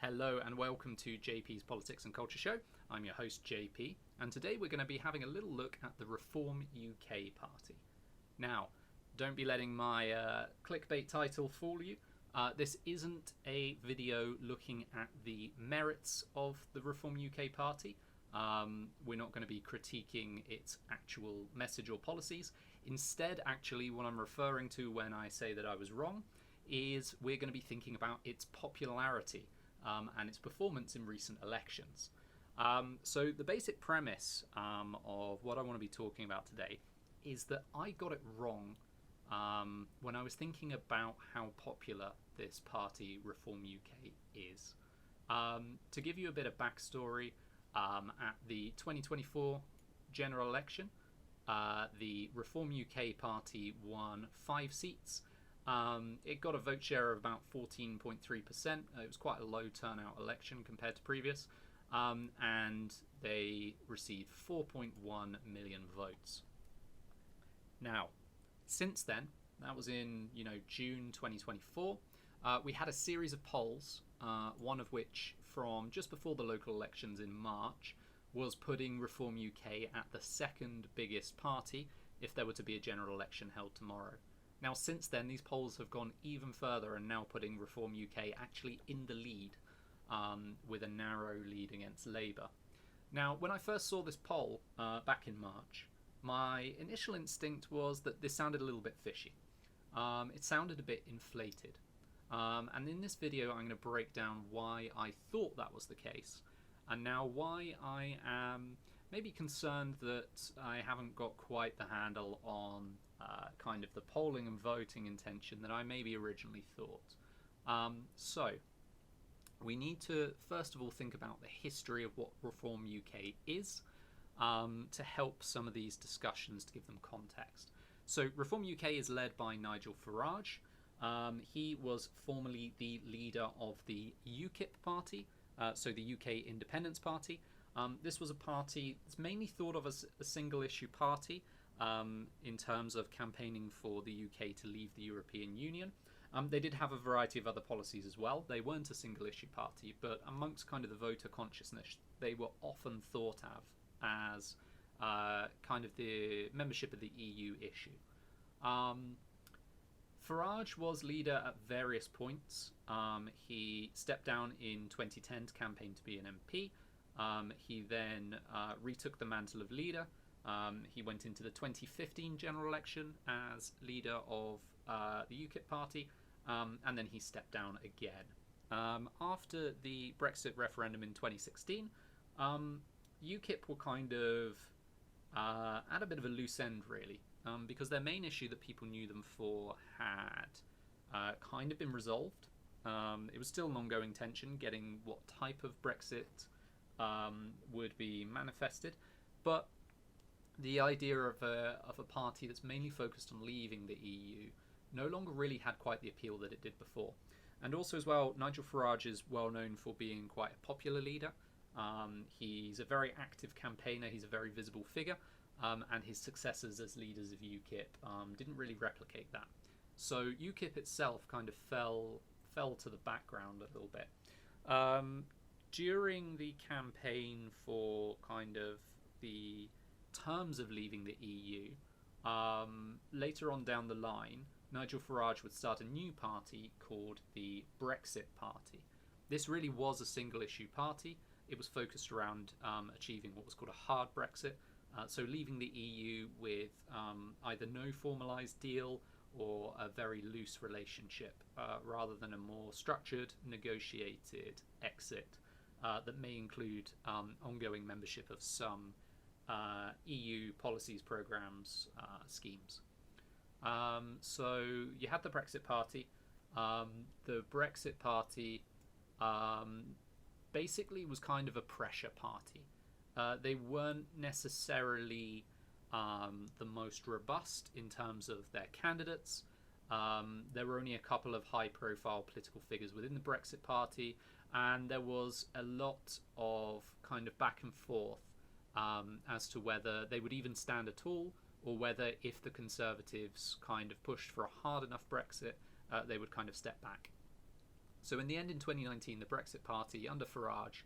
Hello and welcome to JP's Politics and Culture Show. I'm your host JP, and today we're going to be having a little look at the Reform UK Party. Now, don't be letting my clickbait title fool you. This isn't a video looking at the merits of the Reform UK Party. We're not going to be critiquing its actual message or policies. Instead, actually, what I'm referring to when I say that I was wrong is we're going to be thinking about its popularity and its performance in recent elections. So the basic premise of what I want to be talking about today is that I got it wrong when I was thinking about how popular this party, Reform UK, is. To give you a bit of backstory, at the 2024 general election, the Reform UK Party won 5 seats. It got a vote share of about 14.3%. It was quite a low turnout election compared to previous, and they received 4.1 million votes. Now, since then, that was in June 2024, we had a series of polls, one of which from just before the local elections in March was putting Reform UK at the second biggest party if there were to be a general election held tomorrow. Now, since then, these polls have gone even further and now putting Reform UK actually in the lead, with a narrow lead against Labour. Now, when I first saw this poll back in March, my initial instinct was that this sounded a little bit fishy. It sounded a bit inflated. And in this video, I'm going to break down why I thought that was the case, and now why I am maybe concerned that I haven't got quite the handle on kind of the polling and voting intention that I maybe originally thought. So we need to first of all think about the history of what Reform UK is, to help some of these discussions, to give them context. So Reform UK is led by Nigel Farage. He was formerly the leader of the UKIP party, so the UK Independence Party. This was a party that's mainly thought of as a single issue party, in terms of campaigning for the UK to leave the European Union. They did have a variety of other policies as well. They weren't a single issue party, but amongst kind of the voter consciousness, they were often thought of as kind of the membership of the EU issue. Farage was leader at various points. He stepped down in 2010 to campaign to be an MP. He then retook the mantle of leader. He went into the 2015 general election as leader of the UKIP party, and then he stepped down again. After the Brexit referendum in 2016, UKIP were kind of at a bit of a loose end, really, because their main issue that people knew them for had kind of been resolved. It was still an ongoing tension, getting what type of Brexit would be manifested, but the idea of a party that's mainly focused on leaving the EU no longer really had quite the appeal that it did before. And also as well, Nigel Farage is well known for being quite a popular leader. He's a very active campaigner, he's a very visible figure, and his successors as leaders of UKIP didn't really replicate that. So UKIP itself kind of fell to the background a little bit. During the campaign for kind of the terms of leaving the EU, later on down the line, Nigel Farage would start a new party called the Brexit Party. This really was a single issue party. It was focused around achieving what was called a hard Brexit, so leaving the EU with either no formalised deal or a very loose relationship, rather than a more structured, negotiated exit that may include ongoing membership of some EU policies, programmes, schemes. So you had the Brexit Party. The Brexit Party basically was kind of a pressure party. They weren't necessarily the most robust in terms of their candidates. There were only a couple of high-profile political figures within the Brexit Party, and there was a lot of kind of back and forth as to whether they would even stand at all, or whether if the Conservatives kind of pushed for a hard enough Brexit, they would kind of step back. So in the end, in 2019, the Brexit Party under Farage,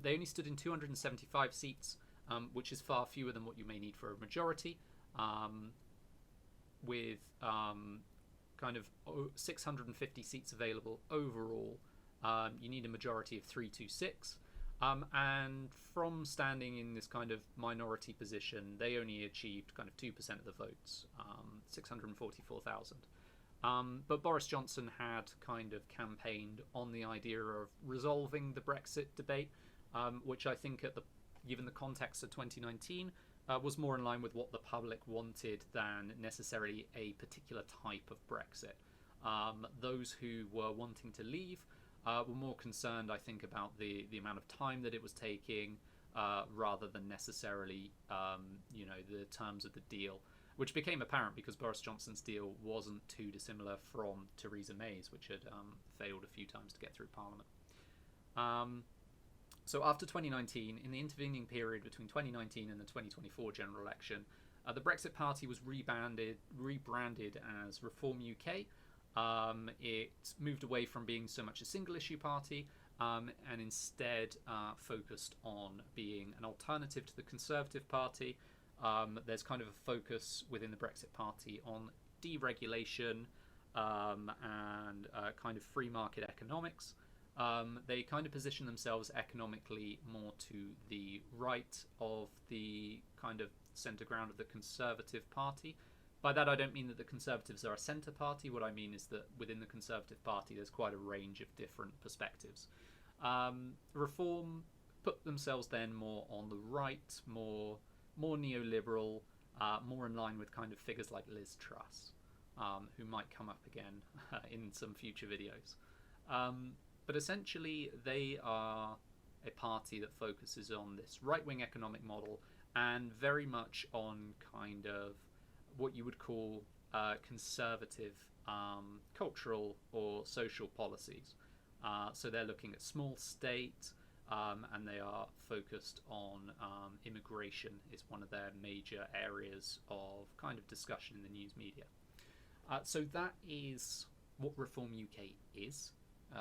they only stood in 275 seats, which is far fewer than what you may need for a majority, with kind of 650 seats available overall. You need a majority of 326. And from standing in this kind of minority position, they only achieved kind of 2% of the votes, 644,000. But Boris Johnson had kind of campaigned on the idea of resolving the Brexit debate, which I think, given the context of 2019, was more in line with what the public wanted than necessarily a particular type of Brexit. Those who were wanting to leave were more concerned, I think, about the amount of time that it was taking, rather than necessarily, the terms of the deal, which became apparent because Boris Johnson's deal wasn't too dissimilar from Theresa May's, which had failed a few times to get through Parliament. So after 2019, in the intervening period between 2019 and the 2024 general election, the Brexit Party was rebranded as Reform UK. It moved away from being so much a single-issue party, and instead focused on being an alternative to the Conservative Party. There's kind of a focus within the Brexit Party on deregulation and kind of free market economics. They kind of position themselves economically more to the right of the kind of centre ground of the Conservative Party. By that, I don't mean that the Conservatives are a centre party. What I mean is that within the Conservative Party, there's quite a range of different perspectives. Reform put themselves then more on the right, more neoliberal, more in line with kind of figures like Liz Truss, who might come up again in some future videos. But essentially, they are a party that focuses on this right-wing economic model and very much on kind of what you would call conservative cultural or social policies. So they're looking at small state, and they are focused on immigration is one of their major areas of kind of discussion in the news media. So that is what Reform UK is.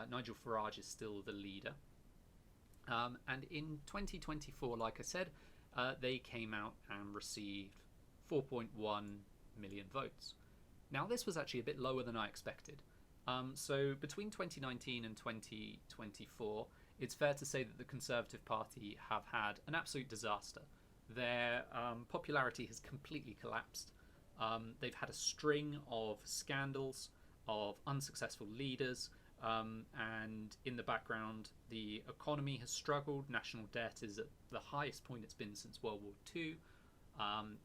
Nigel Farage is still the leader. And in 2024, like I said, they came out and received 4.1 million votes. Now, this was actually a bit lower than I expected. So between 2019 and 2024, it's fair to say that the Conservative Party have had an absolute disaster. Their popularity has completely collapsed. They've had a string of scandals, of unsuccessful leaders, and in the background, the economy has struggled. National debt is at the highest point it's been since World War II.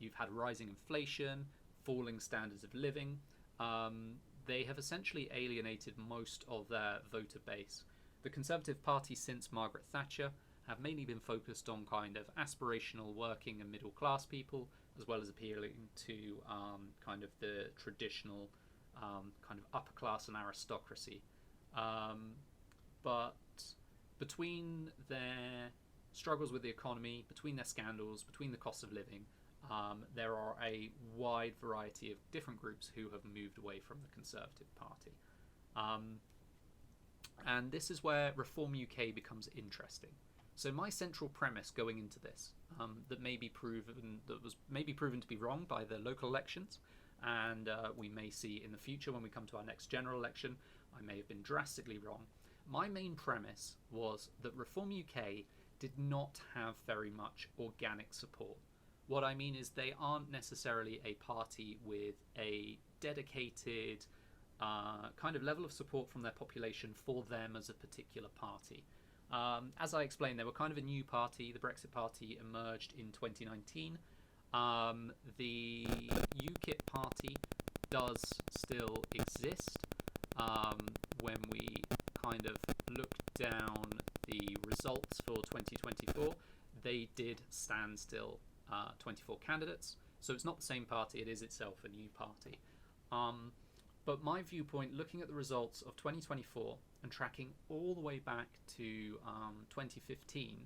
You've had rising inflation, falling standards of living. They have essentially alienated most of their voter base. The Conservative Party since Margaret Thatcher have mainly been focused on kind of aspirational working and middle class people, as well as appealing to kind of the traditional kind of upper class and aristocracy. But between their struggles with the economy, between their scandals, between the cost of living, there are a wide variety of different groups who have moved away from the Conservative Party. And this is where Reform UK becomes interesting. So my central premise going into this, that was maybe proven to be wrong by the local elections, and we may see in the future when we come to our next general election, I may have been drastically wrong. My main premise was that Reform UK did not have very much organic support. What I mean is they aren't necessarily a party with a dedicated kind of level of support from their population for them as a particular party. As I explained, they were kind of a new party. The Brexit Party emerged in 2019. The UKIP party does still exist. When we kind of look down the results for 2024, they did stand still 24 candidates. So it's not the same party, it is itself a new party. But my viewpoint, looking at the results of 2024 and tracking all the way back to 2015,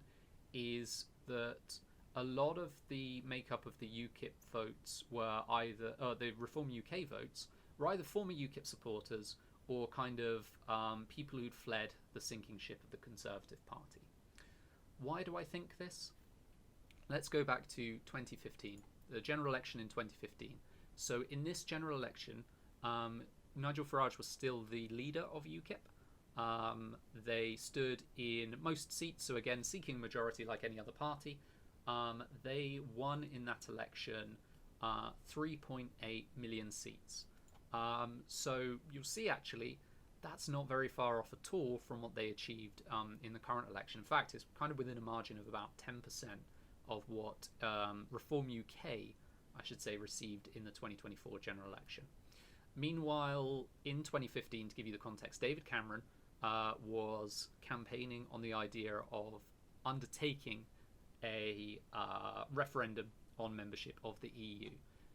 is that a lot of the makeup of the UKIP votes were either, the Reform UK votes, were either former UKIP supporters or kind of people who'd fled the sinking ship of the Conservative Party. Why do I think this? Let's go back to 2015, the general election in 2015. So in this general election, Nigel Farage was still the leader of UKIP. They stood in most seats, so again, seeking majority like any other party. They won in that election 3.8 million seats. So you'll see, actually, that's not very far off at all from what they achieved in the current election. In fact, it's kind of within a margin of about 10% of what Reform UK, I should say, received in the 2024 general election. Meanwhile, in 2015, to give you the context, David Cameron was campaigning on the idea of undertaking a referendum on membership of the EU.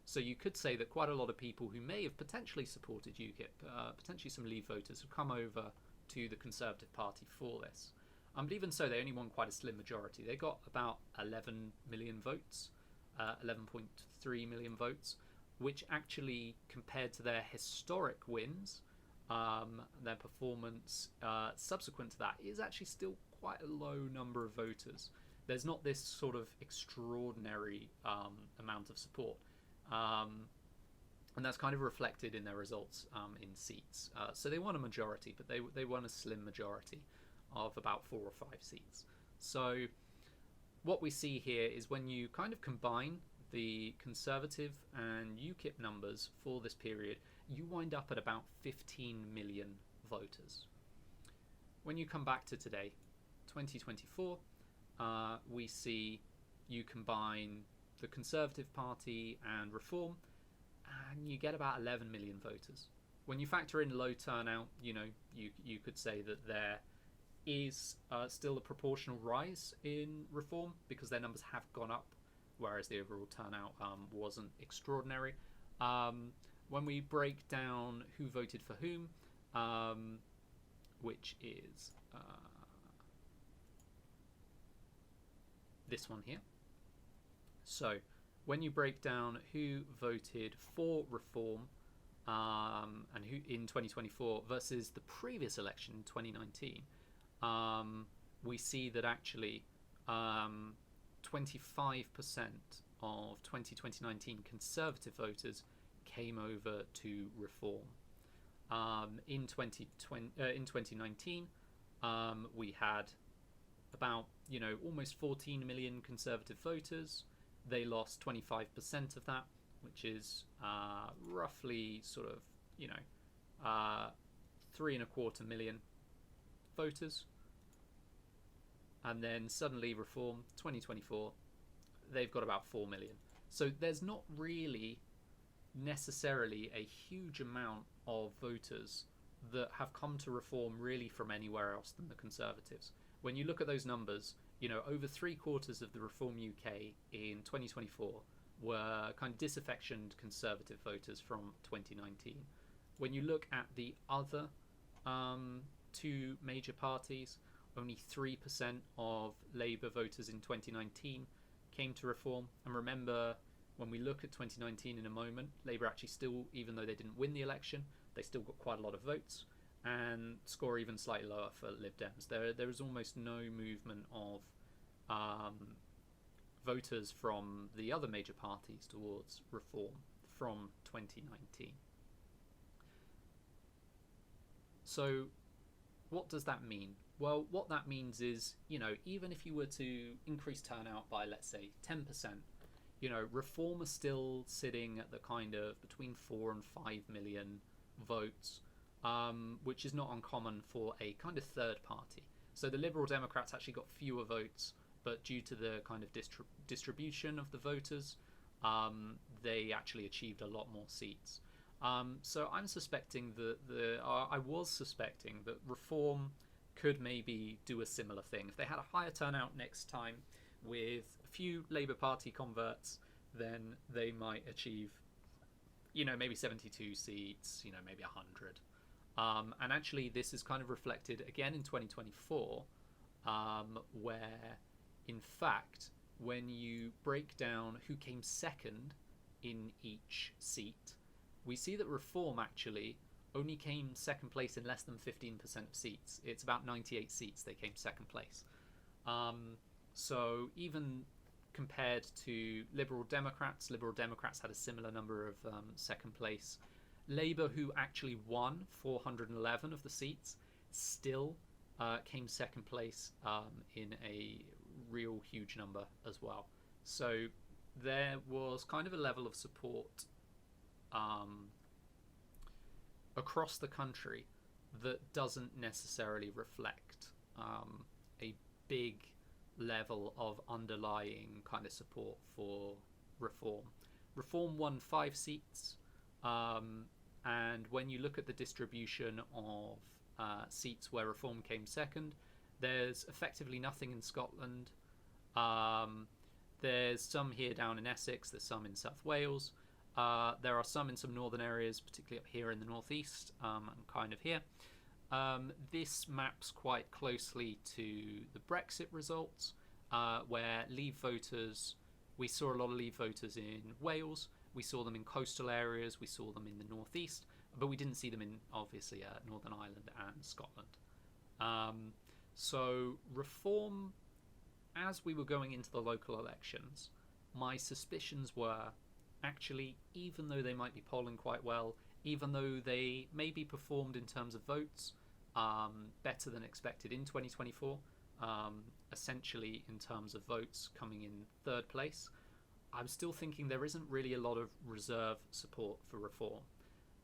So you could say that quite a lot of people who may have potentially supported UKIP, potentially some Leave voters, have come over to the Conservative Party for this. But even so, they only won quite a slim majority. They got about 11 million votes, 11.3 million votes, which actually, compared to their historic wins, their performance subsequent to that, is actually still quite a low number of voters. There's not this sort of extraordinary amount of support. And that's kind of reflected in their results in seats. So they won a majority, but they won a slim majority of about 4 or 5 seats. So what we see here is when you kind of combine the Conservative and UKIP numbers for this period, you wind up at about 15 million voters. When you come back to today, 2024, we see you combine the Conservative Party and Reform, and you get about 11 million voters. When you factor in low turnout, you could say that there is still a proportional rise in Reform because their numbers have gone up, whereas the overall turnout wasn't extraordinary. When we break down who voted for whom, which is this one here. So when you break down who voted for Reform and who in 2024 versus the previous election in 2019, we see that actually 25% of 2019 Conservative voters came over to Reform. In 2019, we had about almost 14 million Conservative voters. They lost 25% of that, which is roughly sort of 3.25 million voters. And then suddenly Reform 2024, they've got about 4 million. So there's not really necessarily a huge amount of voters that have come to Reform really from anywhere else than the Conservatives. When you look at those numbers, over 3/4 of the Reform UK in 2024 were kind of disaffectioned Conservative voters from 2019. When you look at the other 2 major parties, only 3% of Labour voters in 2019 came to Reform. And remember, when we look at 2019 in a moment, Labour actually still, even though they didn't win the election, they still got quite a lot of votes and score even slightly lower for Lib Dems. There is almost no movement of voters from the other major parties towards Reform from 2019. So what does that mean? Well, what that means is, even if you were to increase turnout by, let's say, 10%, Reform are still sitting at the kind of between 4 and 5 million votes, which is not uncommon for a kind of third party. So the Liberal Democrats actually got fewer votes, but due to the kind of distribution of the voters, they actually achieved a lot more seats. So I'm suspecting that I was suspecting that Reform could maybe do a similar thing. If they had a higher turnout next time with a few Labour Party converts, then they might achieve, maybe 72 seats, maybe 100. And actually, this is kind of reflected again in 2024, where, in fact, when you break down who came second in each seat, we see that Reform actually only came second place in less than 15% of seats. It's about 98 seats they came second place. So even compared to Liberal Democrats had a similar number of second place. Labour, who actually won 411 of the seats, still came second place in a real huge number as well. So there was kind of a level of support across the country that doesn't necessarily reflect a big level of underlying kind of support for reform. Reform won 5 seats, and when you look at the distribution of seats where Reform came second, there's effectively nothing in Scotland. There's some here down in Essex, there's some in South Wales, there are some in some northern areas, particularly up here in the northeast, and kind of here. This maps quite closely to the Brexit results, where Leave voters, we saw a lot of Leave voters in Wales, we saw them in coastal areas, we saw them in the northeast, but we didn't see them in, obviously, Northern Ireland and Scotland. So Reform, as we were going into the local elections, my suspicions were, actually, even though they might be polling quite well, even though they maybe performed in terms of votes better than expected in 2024, essentially in terms of votes coming in third place, I'm still thinking there isn't really a lot of reserve support for Reform.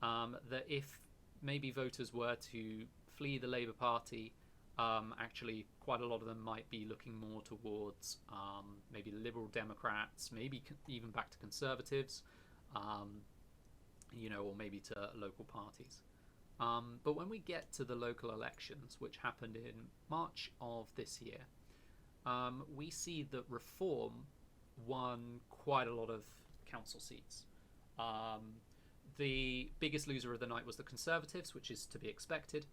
That if maybe voters were to flee the Labour Party, actually quite a lot of them might be looking more towards maybe Liberal Democrats, maybe even back to Conservatives, or maybe to local parties. But when we get to the local elections, which happened in March of this year, we see that Reform won quite a lot of council seats. The biggest loser of the night was the Conservatives, which is to be expected.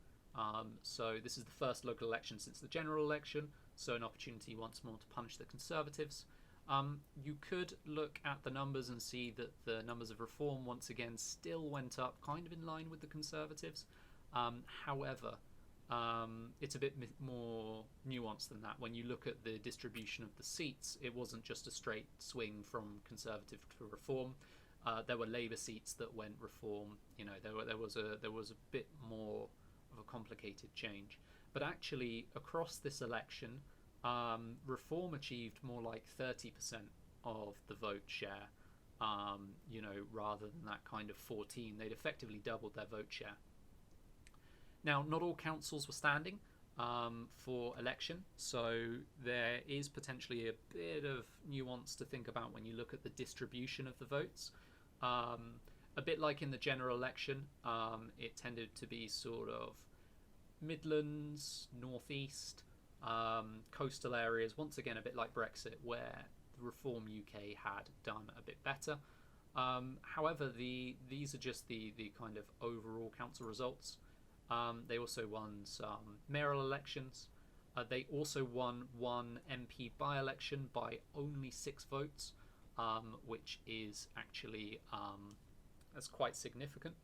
So this is the first local election since the general election, so an opportunity once more to punish the Conservatives. You could look at the numbers and see that the numbers of Reform once again still went up kind of in line with the Conservatives. However, it's a bit more nuanced than that. When you look at the distribution of the seats, it wasn't just a straight swing from Conservative to Reform. There were Labour seats that went Reform. There was a bit more of a complicated change. But actually, across this election, Reform achieved more like 30% of the vote share, rather than that kind of 14. They'd effectively doubled their vote share. Now, not all councils were standing for election, so there is potentially a bit of nuance to think about when you look at the distribution of the votes. A bit like in the general election, it tended to be sort of Midlands, Northeast, coastal areas, once again a bit like Brexit, where the Reform UK had done a bit better. However, these are just the kind of overall council results. They also won some mayoral elections. They also won one MP by-election by only 6 votes, which is actually that's quite significant.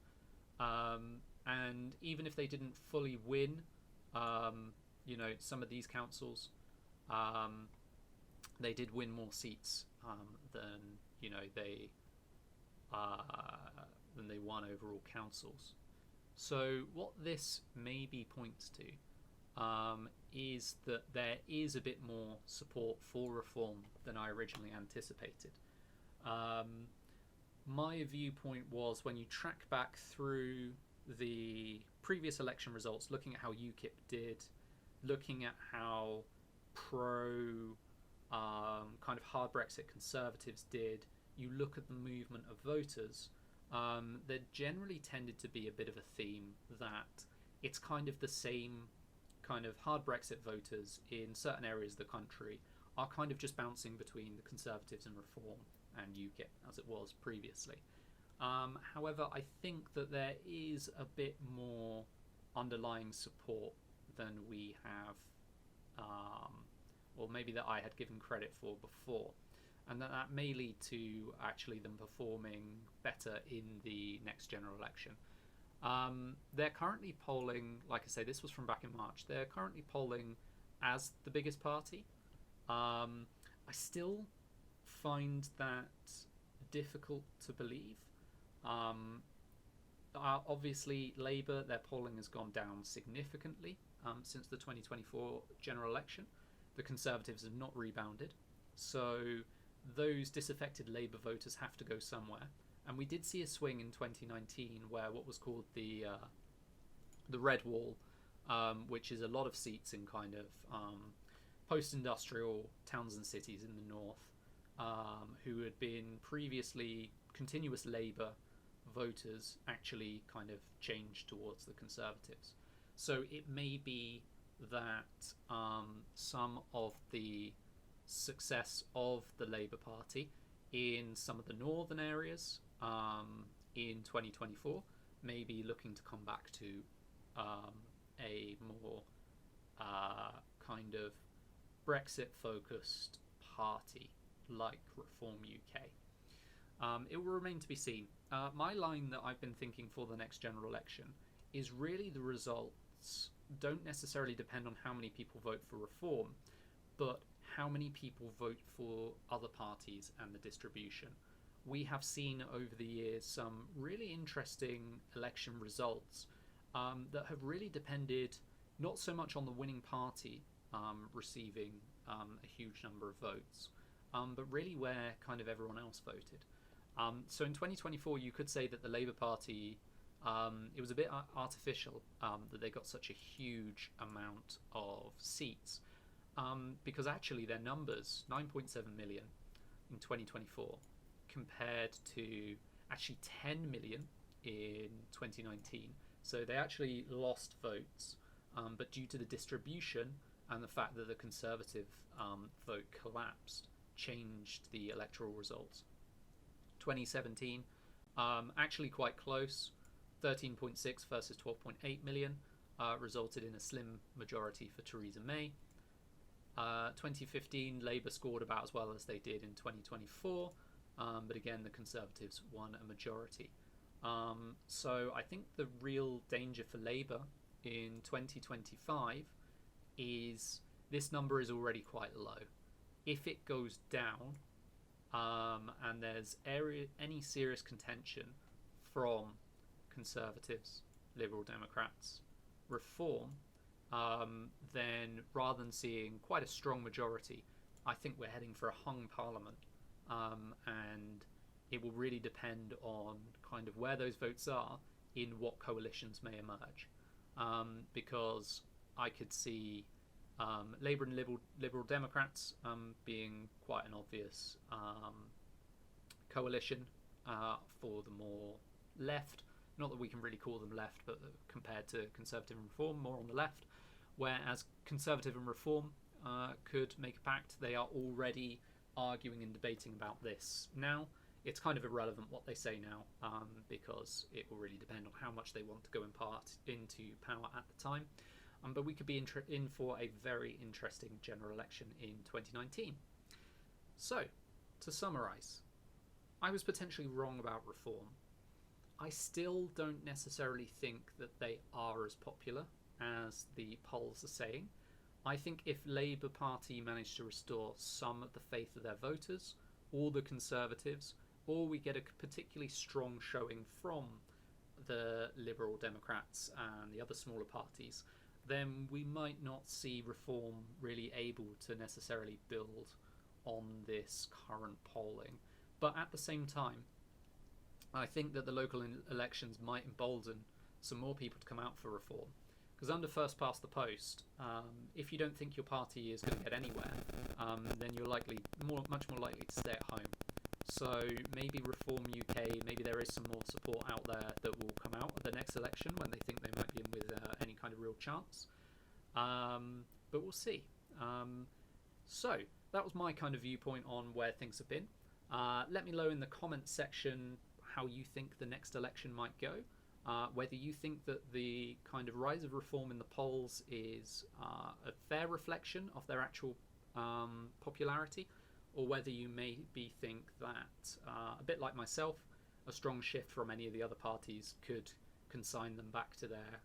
And even if they didn't fully win, some of these councils, they did win more seats than they won overall councils. So what this maybe points to is that there is a bit more support for Reform than I originally anticipated. My viewpoint was, when you track back through the previous election results, looking at how UKIP did, looking at how kind of hard Brexit Conservatives did, you look at the movement of voters, there generally tended to be a bit of a theme that it's kind of the same kind of hard Brexit voters in certain areas of the country are kind of just bouncing between the Conservatives and Reform and UKIP, as it was previously. However, I think that there is a bit more underlying support than we have, or maybe that I had given credit for before, and that may lead to actually them performing better in the next general election. They're currently polling, like I say, this was from back in March. They're currently polling as the biggest party. I still find that difficult to believe. Um, Obviously, Labour, their polling has gone down significantly since the 2024 general election. The Conservatives have not rebounded. So those disaffected Labour voters have to go somewhere. And we did see a swing in 2019 where what was called the Red Wall, which is a lot of seats in kind of post-industrial towns and cities in the north, who had been previously continuous Labour voters, actually kind of changed towards the Conservatives. So it may be that some of the success of the Labour Party in some of the northern areas in 2024 may be looking to come back to a more kind of Brexit-focused party like Reform UK. It will remain to be seen. My line that I've been thinking for the next general election is really the results don't necessarily depend on how many people vote for Reform, but how many people vote for other parties and the distribution. We have seen over the years some really interesting election results that have really depended not so much on the winning party receiving a huge number of votes, but really where kind of everyone else voted. So in 2024, you could say that the Labour Party, it was a bit artificial that they got such a huge amount of seats, because actually their numbers, 9.7 million in 2024, compared to actually 10 million in 2019. So they actually lost votes, but due to the distribution and the fact that the Conservative vote collapsed, changed the electoral results. 2017, actually quite close, 13.6 versus 12.8 million, resulted in a slim majority for Theresa May. 2015, Labour scored about as well as they did in 2024, but again the Conservatives won a majority. So I think the real danger for Labour in 2025 is this number is already quite low. If it goes down, and there's any serious contention from Conservatives, Liberal Democrats, Reform, then rather than seeing quite a strong majority, I think we're heading for a hung parliament, and it will really depend on kind of where those votes are in what coalitions may emerge, because I could see Labour and Liberal Democrats being quite an obvious coalition for the more left. Not that we can really call them left, but compared to Conservative and Reform, more on the left. Whereas Conservative and Reform could make a pact. They are already arguing and debating about this now. It's kind of irrelevant what they say now, because it will really depend on how much they want to go into power at the time. But we could be in for a very interesting general election in 2019. So, to summarise, I was potentially wrong about Reform. I still don't necessarily think that they are as popular as the polls are saying. I think if Labour Party managed to restore some of the faith of their voters, or the Conservatives, or we get a particularly strong showing from the Liberal Democrats and the other smaller parties, then we might not see Reform really able to necessarily build on this current polling. But at the same time, I think that the local elections might embolden some more people to come out for Reform. Because under first past the post, if you don't think your party is going to get anywhere, then you're much more likely to stay at home. So maybe Reform UK, maybe there is some more support out there that will come out of the next election when they think they might be in with any kind of real chance. But we'll see. So that was my kind of viewpoint on where things have been. Let me know in the comments section how you think the next election might go. Whether you think that the kind of rise of Reform in the polls is a fair reflection of their actual popularity, or whether you maybe think that, a bit like myself, a strong shift from any of the other parties could consign them back to their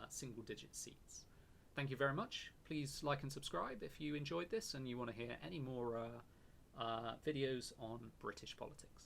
single-digit seats. Thank you very much. Please like and subscribe if you enjoyed this and you want to hear any more videos on British politics.